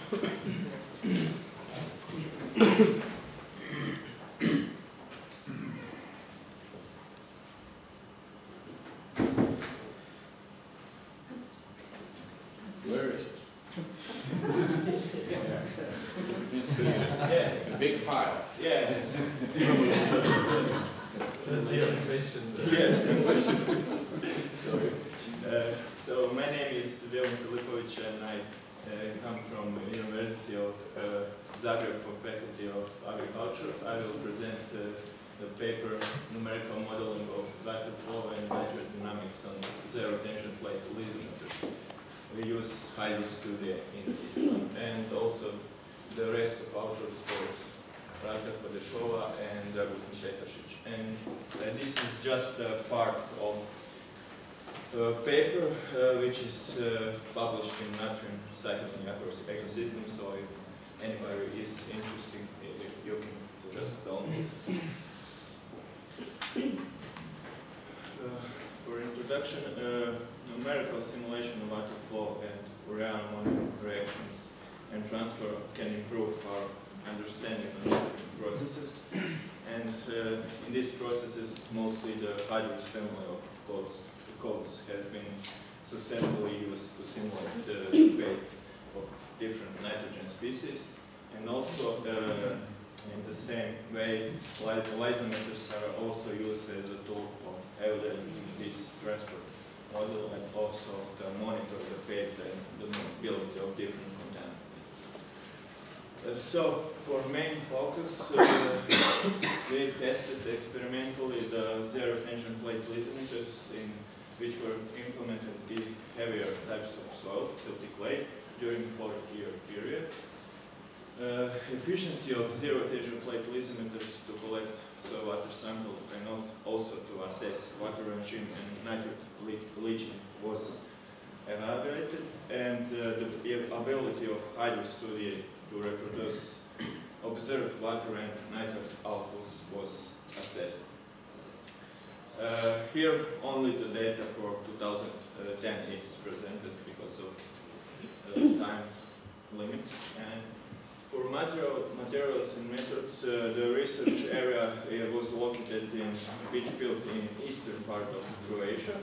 Where is it? Yeah, a big file. Yeah. Zero equation. Yes. So my name is Filipović, and I come from the University of Zagreb for Faculty of Agriculture. I will present the paper Numerical Modeling of Water Flow and Nitrate Dynamics on Zero Tension Plate Lysimeters. We use Hydrus study in this one, and also the rest of authors was Kodešová and Petošić. And this is just a part of a paper which is published in Natrium Cycling Ecosystem. So if anybody is interested, you can just tell me. For introduction, numerical simulation of water flow and urea ammonia reactions and transfer can improve our understanding of different processes. And in these processes, mostly the Hydrus family of codes has been successfully used to simulate the fate of different nitrogen species. And also, in the same way, lysimeters are also used as a tool for evaluating this transport model and also to monitor the fate and the mobility of different contaminants. So, for main focus, we tested experimentally the zero tension plate lysimeters in which were implemented the heavier types of soil, silty clay, during 4-year period. Efficiency of zero tension plate lysimeters to collect soil water sample and also to assess water regime and nitrate leaching was evaluated, and the ability of Hydrus study to reproduce observed water and nitrate outputs was assessed. Here only the data for 2010 is presented because of time limit. And for materials and methods, the research area was located in beach field in eastern part of Croatia.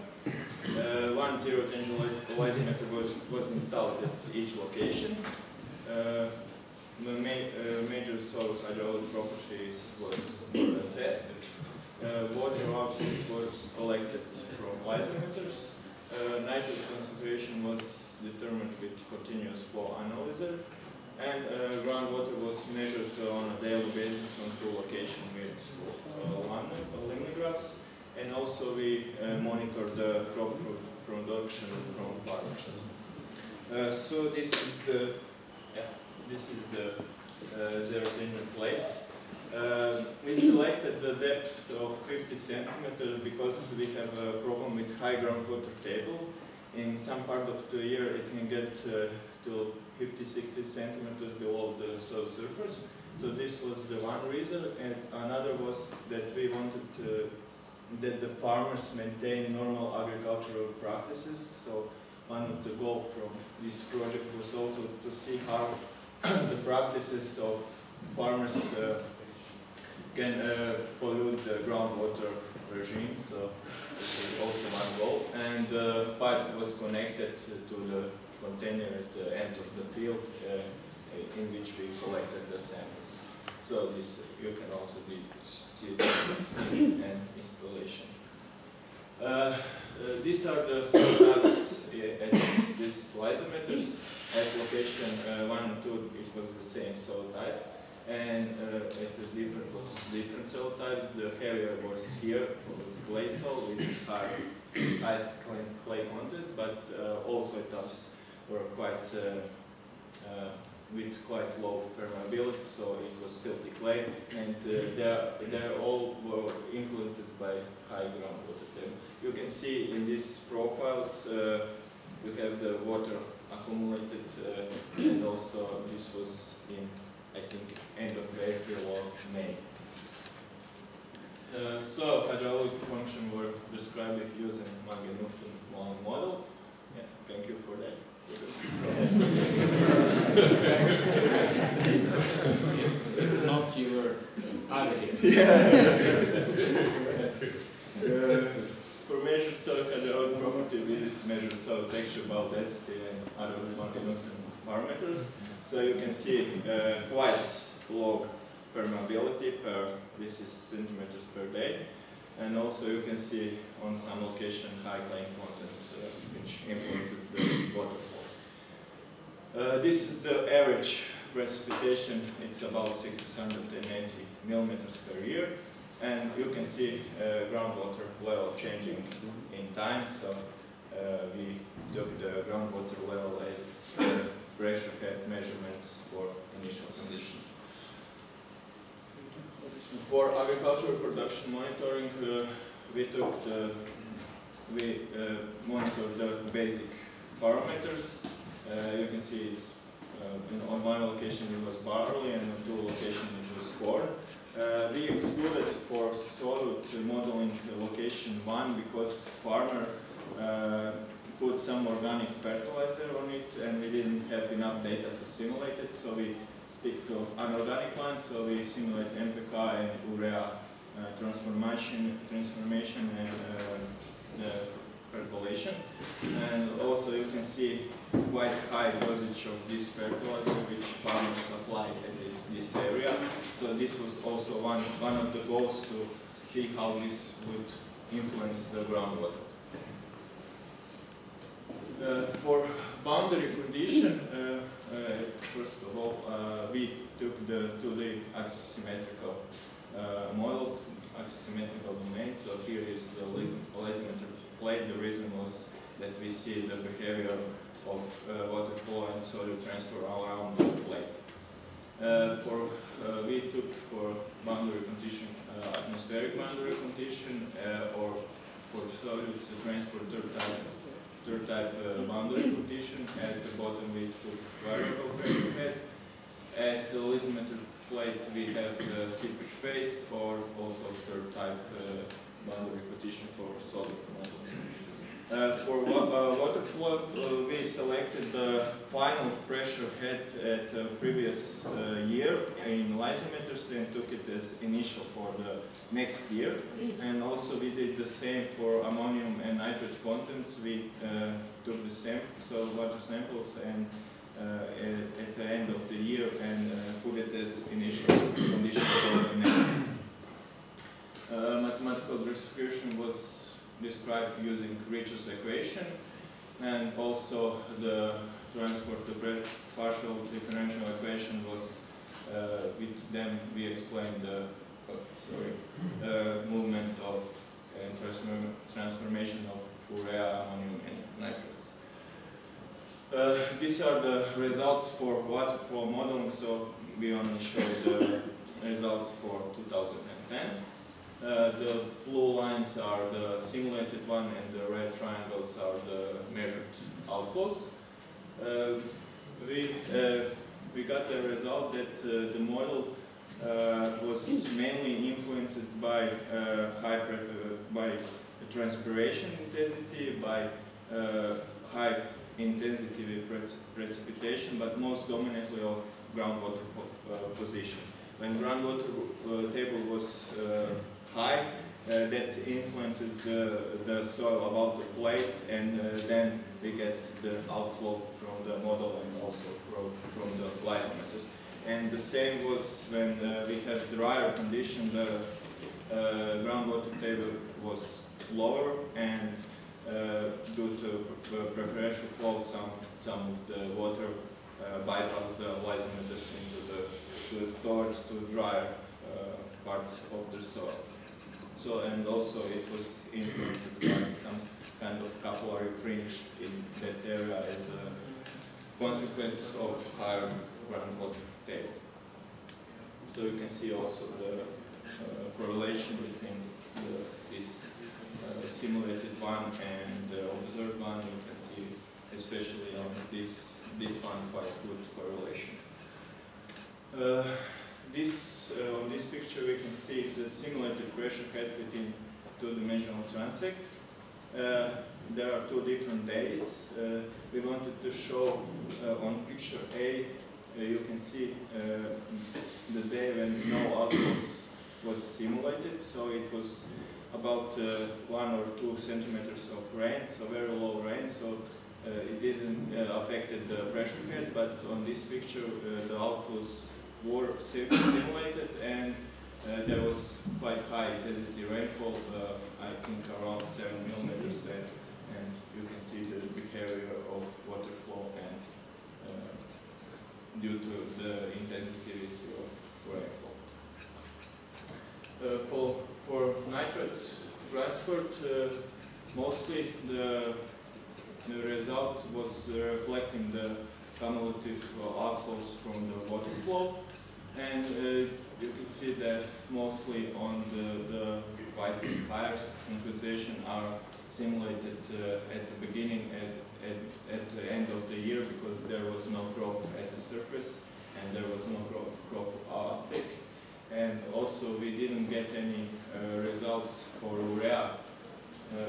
One zero tension lysimeter was installed at each location. The major soil hydraulic properties were assessed. Water output was collected from lysimeters. Nitrate concentration was determined with continuous flow analyzer. And groundwater was measured on a daily basis on 2 locations with limnographs. And also we monitored the crop production from farmers. So this is the zero tension plate. We selected the depth of 50 centimeters because we have a problem with high groundwater table. In some part of the year it can get to 50-60 centimeters below the soil surface. So this was the one reason, and another was that we wanted that the farmers maintain normal agricultural practices. So one of the goals from this project was also to see how the practices of farmers can pollute the groundwater regime. So this is also one goal. And the pipe was connected to the container at the end of the field in which we collected the samples. So this you can also see the and installation. These are the types at these lysimeters. At location 1 and 2, it was the same soil type, and at the different soil types, the heavier was here, was clay soil with high clay content, but also types were quite with quite low permeability, so it was silty clay, and they all were influenced by high groundwater table. You can see in these profiles we have the water accumulated, and also this was in, I think, end of April or May. So hydraulic function were described using Magnitude model. Yeah, thank you for that. If not, you were out of here. Yeah. For measured solid hydraulic property, we measure solid texture, baldacity, and other continuous parameters. So you can see quite low permeability per, this is centimeters per day. And also you can see on some location high clay content, which influences the water flow. This is the average precipitation. It's about 680 millimeters per year. And you can see groundwater level changing in time. So we took the groundwater level as pressure head measurements for initial condition. For agricultural production monitoring, we monitored the basic parameters. You can see it's on one location it was barley, and on two locations it was corn. We excluded for solid modeling location 1 because farmer put some organic fertilizer on it, and we didn't have enough data to simulate it, so we stick to anorganic one. So we simulate NPK and urea transformation and the percolation. And also you can see quite high dosage of this fertilizer which farmers apply at this area. So this was also one of the goals to see how this would influence the groundwater. For boundary condition, first of all, we took the 2D axisymmetrical model, axisymmetrical domain. So here is the lysimeter plate. The reason was that we see the behavior of water flow and solute transfer all around the plate. We took for boundary condition, atmospheric boundary condition, or for solute transfer third type boundary condition. At the bottom we took variable pressure head. At the lysimeter plate we have the seepage phase, or also third type boundary condition for solid model. For water flow, we selected the final pressure head at the previous year in lysimeters and took it as initial for the next year. And also we did the same for ammonium and nitrate contents. We took the same water samples and at the end of the year and put it as initial condition for the next year. Mathematical distribution was described using Hydrus equation, and also the transport to partial differential equation was with them we explained the movement of and transformation of urea, ammonium, and nitrates. These are the results for water flow modeling, so we only show the results for 2010. The blue lines are the simulated one, and the red triangles are the measured outflows. We got the result that the model was mainly influenced by by transpiration intensity, by high intensity precipitation, but most dominantly of groundwater position. When groundwater table was high, that influences the soil above the plate, and then we get the outflow from the model and also from the lysimeters. And the same was when we had drier condition, the groundwater table was lower, and due to preferential flow, some of the water bypass the lysimeters towards the drier part of the soil. So, and also it was influenced by some kind of capillary fringe in that area as a consequence of higher groundwater table. So you can see also the correlation between this simulated one and the observed one. You can see, especially on this one, quite good correlation. On this picture we can see the simulated pressure head within two-dimensional transect. there are two different days. We wanted to show on picture A, you can see the day when no outflows was simulated, so it was about 1 or 2 centimeters of rain, so very low rain, so it didn't affected the pressure head, but on this picture the outflows were simulated, and there was quite high intensity rainfall, I think around 7 millimeters, and you can see the behavior of water flow and due to the intensity of rainfall. For nitrate transport, mostly the result was reflecting the cumulative outflows from the water flow, and you can see that mostly on the white wires infiltration are simulated at the beginning at the end of the year, because there was no crop at the surface and there was no crop uptake. And also we didn't get any results for urea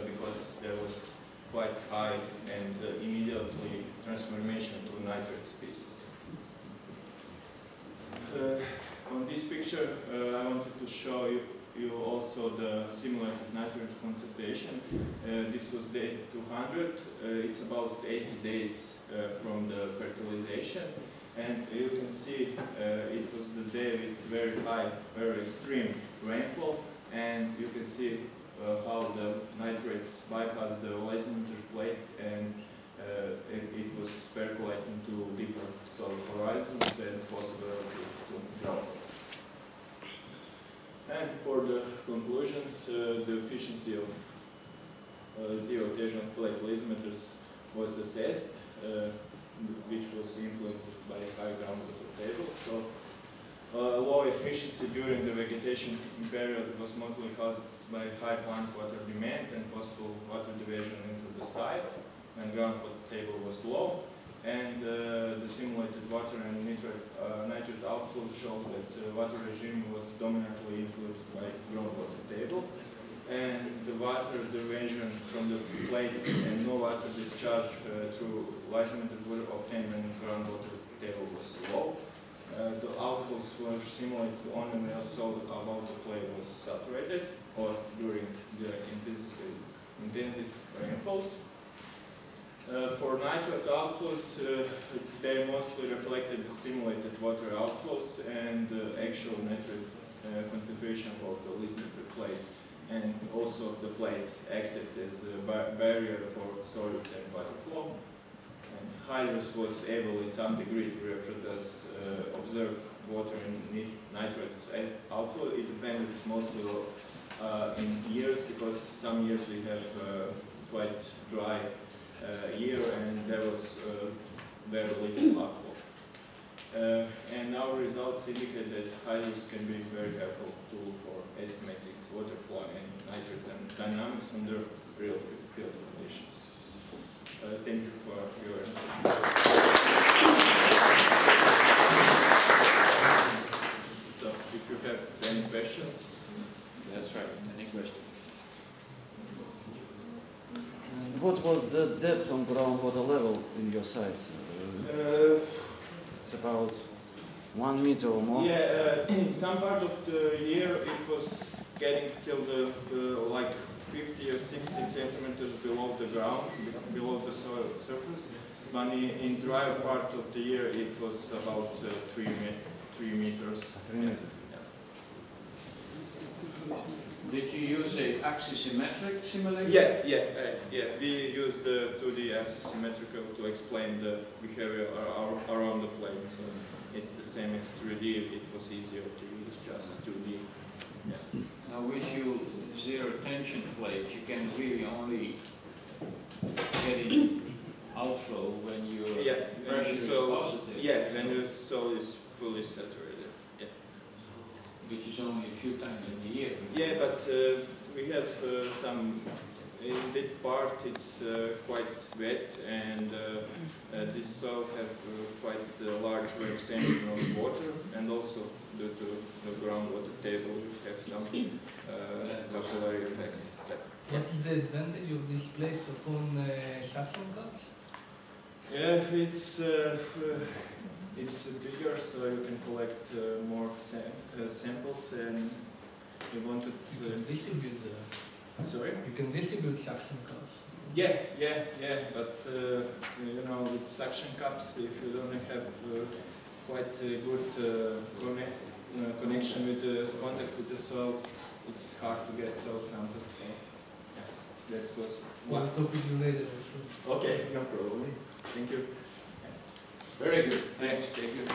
because there was quite high and immediately transformation to nitrate species. On this picture I wanted to show you also the simulated nitrate concentration. This was day 200. It's about 80 days from the fertilization. And you can see it was the day with very high, very extreme rainfall, and you can see how the nitrates bypassed the lysimeter plate, and it was percolating to deeper soil horizons and possibility to grow. And for the conclusions, the efficiency of zero adhesion plate lysimeters was assessed, which was influenced by high groundwater table. So low efficiency during the vegetation period was mostly caused by high plant water demand and possible water diversion into the site when groundwater table was low. And the simulated water and nitrate outflow showed that the water regime was dominantly influenced by groundwater table. And the water diversion from the plate and no water discharge through lysimeters were obtained when groundwater table was low. The outflows were simulated only when so about the plate was saturated or during direct intensive rainfalls. For nitrate outflows, they mostly reflected the simulated water outflows and the actual nitrate concentration of the lysimeter plate. And also the plate acted as a barrier for soil and water flow. And Hydrus was able in some degree to reproduce, observe water and nitrate outflow. It depended mostly in years, because some years we have quite dry year and there was very little outflow. And our results indicate that Hydrus can be a very helpful tool for estimating water flow and nitrate dynamics under real field conditions. Thank you for your attention. So, if you have any questions. That's right. Any questions? What was the depth on groundwater level in your sites? It's about 1 meter or more. Yeah, in some part of the year it was getting till the like 50 or 60 centimeters below the ground, below the soil surface. But in drier part of the year it was about 3 meters. 3 meters. Did you use a axisymmetric simulation? Yeah. We used the 2D axisymmetrical to explain the behavior around the plane. So it's the same as 3D. It was easier to use just 2D. Yeah. Now, with your zero tension plate, you can really only get in outflow when your pressure is positive. Yeah, when your soil is fully saturated. Yeah. Which is only a few times in the year. Yeah, but we have some in that part it's quite wet, and this soil have quite a large retention of water, and also due to the groundwater table we have some capillary effect. What is the advantage of this plate upon suction cups? It's bigger, so you can collect more samples, and you wanted You can distribute sorry? You can distribute suction cups. Yeah, but you know, with suction cups, if you don't have quite a good connection with the contact with the soil, it's hard to get soil samples. So, yeah, that was One topic you later, I'm sure. okay, no problem. Thank you. Very good. Thank you.